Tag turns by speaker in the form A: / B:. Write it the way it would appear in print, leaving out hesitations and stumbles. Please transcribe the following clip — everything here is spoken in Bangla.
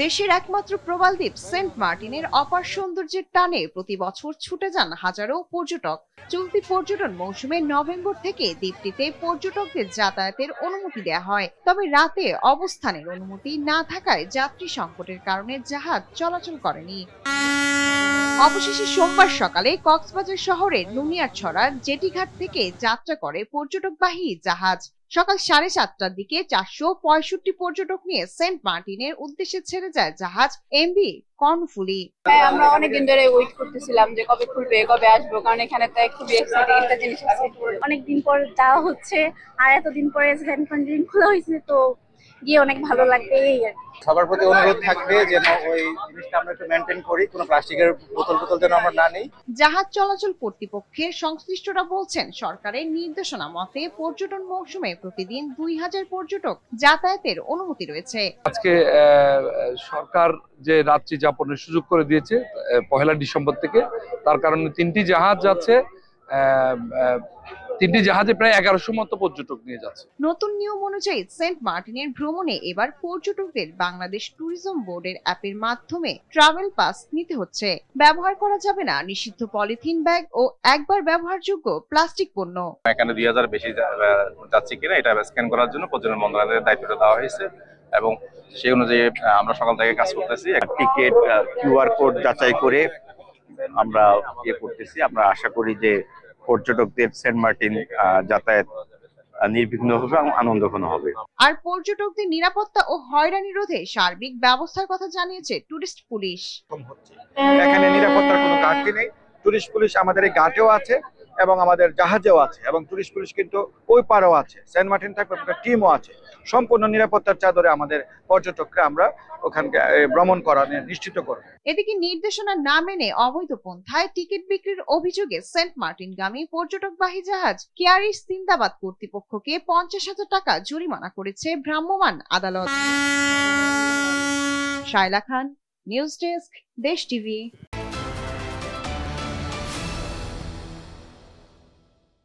A: দেশের একমাত্র প্রবাল দ্বীপ সেন্ট মার্টিনের অপার সৌন্দর্যের টানে প্রতি বছর ছুটে যান হাজারো পর্যটক। চলতি পর্যটন মৌসুমে নভেম্বর থেকে দ্বীপটিতে পর্যটকদের যাতায়াতের অনুমতি দেওয়া হয়, তবে রাতে অবস্থানের অনুমতি না থাকায় যাত্রী সংকটের কারণে জাহাজ চলাচল করেনি। অবশেষে সোমবার সকালে কক্সবাজার শহরের নুনিয়ারছড়া জেটিঘাট থেকে যাত্রা করে পর্যটকবাহী জাহাজ। সকাল 7:30টার দিকে 465 পর্যটক নিয়ে সেন্ট মার্টিনের উদ্দেশ্যে ছেড়ে যায় জাহাজ এমভি কর্ণফুলী।
B: আমরা অনেকদিন ধরে ওয়েট করতেছিলাম যে কবে খুলবে, কবে আসবো, কারণ এখানে তো খুবই এক্সাইটিং একটা জিনিস আছে।
C: অনেকদিন পর যাওয়া হচ্ছে, আর এতদিন পরে সেন্ট মার্টিন খোলা হয়েছে, তো গিয়ে অনেক ভালো লাগবে।
D: সবার প্রতি অনুরোধ থাকবে যেন ওই জিনিসটা আমরা একটু মেইনটেইন করি, কোনো প্লাস্টিকের বোতল যেন আমরা না নিই।
A: জাহাজ চলাচল কর্তৃপক্ষের সংশ্লিষ্টরা বলছেন, সরকারের নির্দেশনা মতে পর্যটন মৌসুমে প্রতিদিন 2000 পর্যটক যাতায়াতের অনুমতি রয়েছে।
E: আজকে সরকার যে রাত্রি যাপনের সুযোগ করে দিয়েছে 1 ডিসেম্বর থেকে, তার কারণে 3টি জাহাজ যাচ্ছে। 3টি জাহাজে প্রায় 1100 মতো পর্যটক নিয়ে যাচ্ছে।
A: নতুন নিয়ম অনুযায়ী সেন্ট মার্টিনের ভ্রমণে এবার পর্যটকদের বাংলাদেশ ট্যুরিজম বোর্ডের অ্যাপের মাধ্যমে ট্রাভেল পাস নিতে হচ্ছে। ব্যবহার করা যাবে না নিষিদ্ধ পলিথিন ব্যাগ ও একবার ব্যবহারযোগ্য প্লাস্টিক পণ্য।
F: এখানে 2000 বেশি যাচ্ছে কিনা এটা স্ক্যান করার জন্য পর্যটন মন্ত্রণালয়ের দায়িত্বটা দেওয়া হয়েছে এবং সেই অনুযায়ী আমরা সকাল থেকে কাজ করতেছি।
D: টিকিট কিউআর কোড যাচাই করে আমরা করতেছি। আমরা আশা করি যে পর্যটকদের সেন্ট মার্টিন যাতায়াত নির্বিঘ্ন হবে এবং আনন্দঘন হবে।
A: আর পর্যটকদের নিরাপত্তা ও হয়রানি রোধে সার্বিক ব্যবস্থার কথা জানিয়েছে টুরিস্ট পুলিশ।
D: এখানে নিরাপত্তার কোনো ঘাটতি নেই। টুরিস্ট পুলিশ আমাদের এই ঘাটেও আছে এবং আমাদের জাহাজেও আছে, এবং টুরিস্ট পুলিশ কিন্তু ওই পারেও আছে। সেন্ট মার্টিন থাকবে একটা টিমও আছে। সম্পূর্ণ নিরাপত্তার চাদরে আমাদের পর্যটকরা আমরা ওখানকে ভ্রমণ করা নিশ্চিত করব।
A: এদিকে নির্দেশনা না মেনে অবৈধ পন্থায় টিকিট বিক্রির অভিযোগে সেন্ট মার্টিনগামী পর্যটকবাহী জাহাজ কেয়ারিস জিন্দাবাদ কর্তৃপক্ষকে 50,000 টাকা জরিমানা করেছে ভ্রাম্যমাণ আদালত। শায়লা খান, নিউজ ডেস্ক, দেশ টিভি।